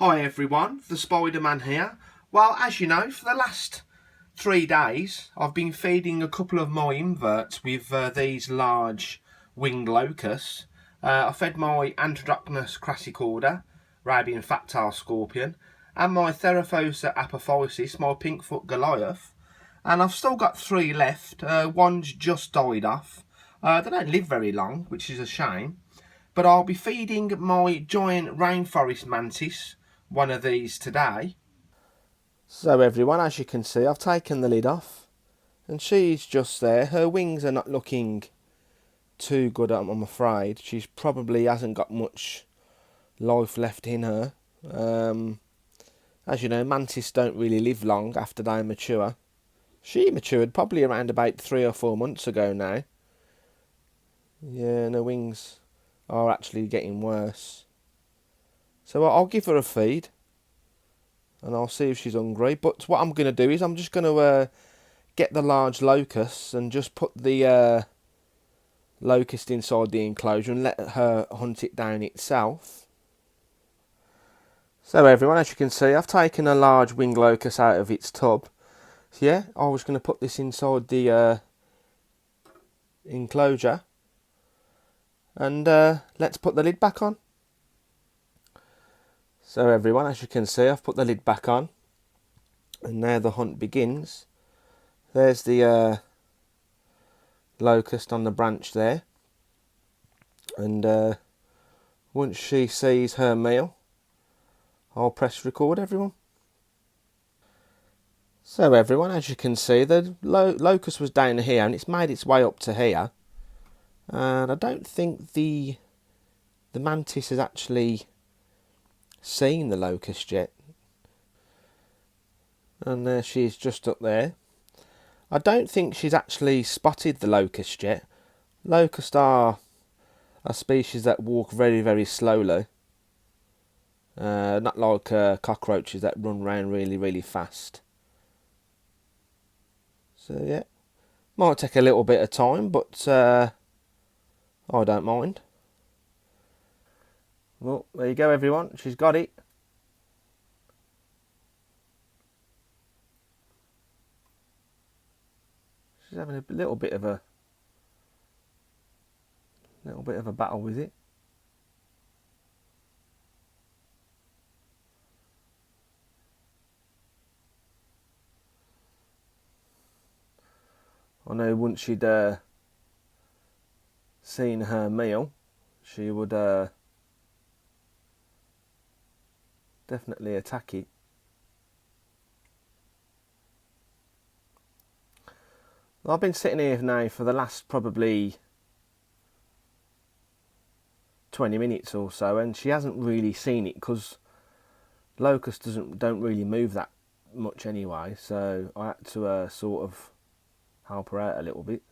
Hi everyone, the Spider-Man here. Well, as you know, for the last 3 days I've been feeding a couple of my inverts with these large winged locusts. I fed my Androdocnus crassicorda, Arabian fat-tail scorpion, and my Theraphosa apophysis, my pinkfoot Goliath. And I've still got 3 left. One's just died off. They don't live very long, which is a shame. But I'll be feeding my giant rainforest mantis one of these today. So everyone, as you can see, I've taken the lid off and she's just there. Her wings are not looking too good, I'm afraid. She probably hasn't got much life left in her. As you know, mantis don't really live long after they mature. She matured probably around about 3 or 4 months ago now. Yeah, and her wings are actually getting worse. So I'll give her a feed and I'll see if she's hungry. But what I'm going to do is I'm just going to get the large locusts and just put the locust inside the enclosure and let her hunt it down itself. So everyone, as you can see, I've taken a large winged locust out of its tub. So yeah, I was going to put this inside the enclosure. And let's put the lid back on. So everyone, as you can see, I've put the lid back on. And now the hunt begins. There's the locust on the branch there. And once she sees her meal, I'll press record, everyone. So everyone, as you can see, the locust was down here and it's made its way up to here. And I don't think the mantis has actually seen the locust yet. And there she is, just up there. I don't think she's actually spotted the locust yet. Locusts are a species that walk very, very slowly. Not like cockroaches that run around really, really fast. So yeah, might take a little bit of time, but I don't mind. Well, there you go everyone, she's got it. She's having a little bit of a battle with it. I know once she'd seen her meal, she would definitely attack it. I've been sitting here now for the last probably 20 minutes or so, and she hasn't really seen it because locusts don't really move that much anyway. So I had to sort of help her out a little bit.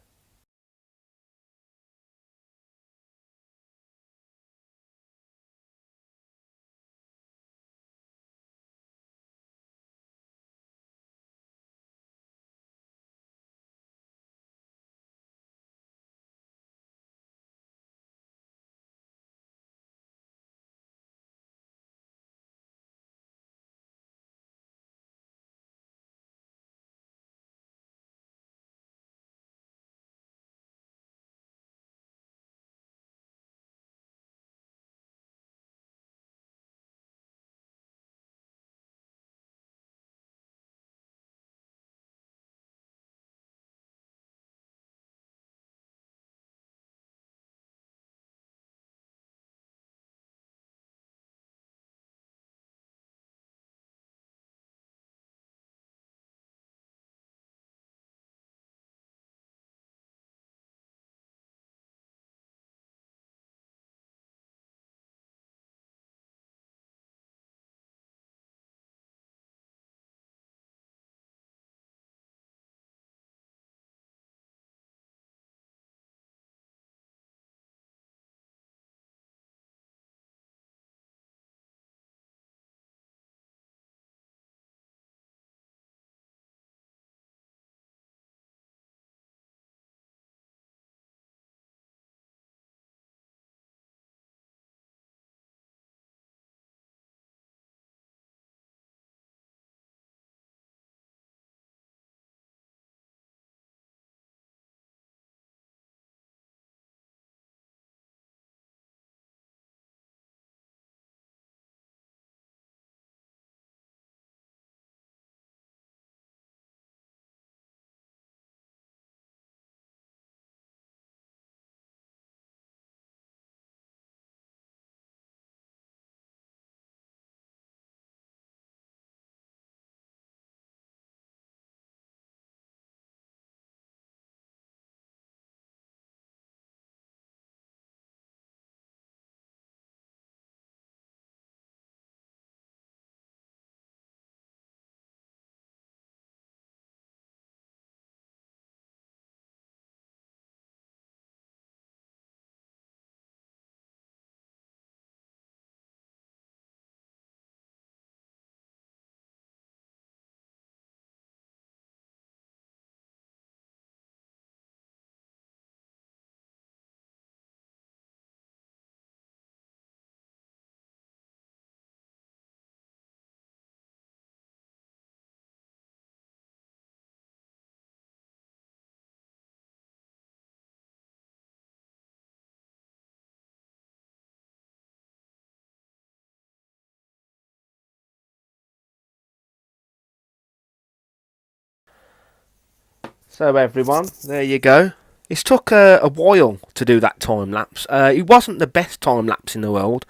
So everyone, there you go. It's took a while to do that time lapse. It wasn't the best time lapse in the world.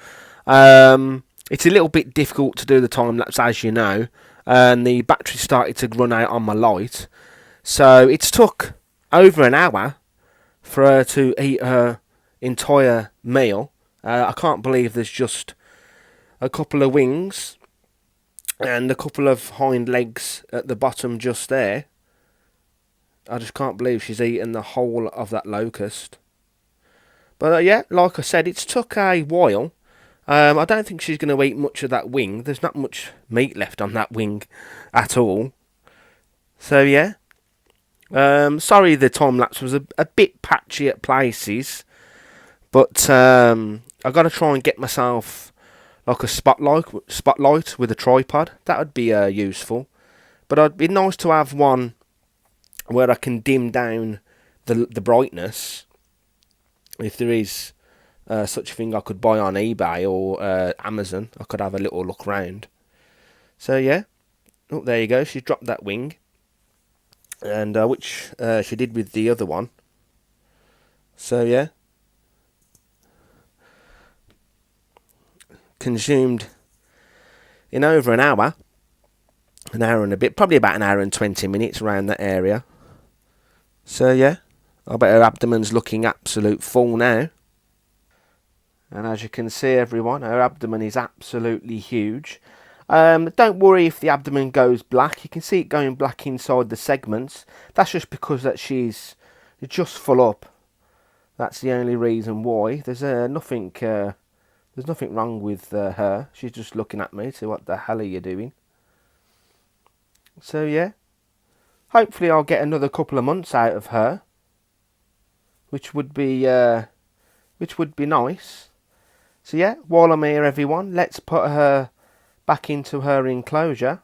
It's a little bit difficult to do the time lapse, as you know, and the battery started to run out on my light. So it's took over an hour for her to eat her entire meal. I can't believe there's just a couple of wings and a couple of hind legs at the bottom just there. I just can't believe she's eaten the whole of that locust. But yeah, like I said, it's took a while. I don't think she's going to eat much of that wing. There's not much meat left on that wing at all. So yeah. Sorry the time lapse was a bit patchy at places. But I've got to try and get myself like a spotlight with a tripod. That would be useful. But it'd be nice to have one where I can dim down the brightness. If there is such a thing I could buy on eBay or Amazon, I could have a little look round. So yeah, oh there you go. She's dropped that wing, and which she did with the other one. So yeah, consumed in over an hour and a bit, probably about an hour and 20 minutes around that area. So yeah, I bet her abdomen's looking absolute full now. And as you can see everyone, her abdomen is absolutely huge. Don't worry if the abdomen goes black. You can see it going black inside the segments. That's just because that she's just full up. That's the only reason why. There's nothing wrong with her. She's just looking at me. So what the hell are you doing? So yeah, hopefully I'll get another couple of months out of her, which would be nice. So yeah, while I'm here everyone, let's put her back into her enclosure.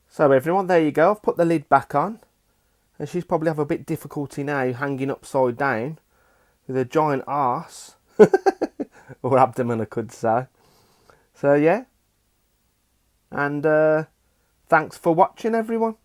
So everyone, there you go. I've put the lid back on, and she's probably have a bit difficulty now hanging upside down with a giant arse or abdomen, I could say. So yeah, and thanks for watching everyone.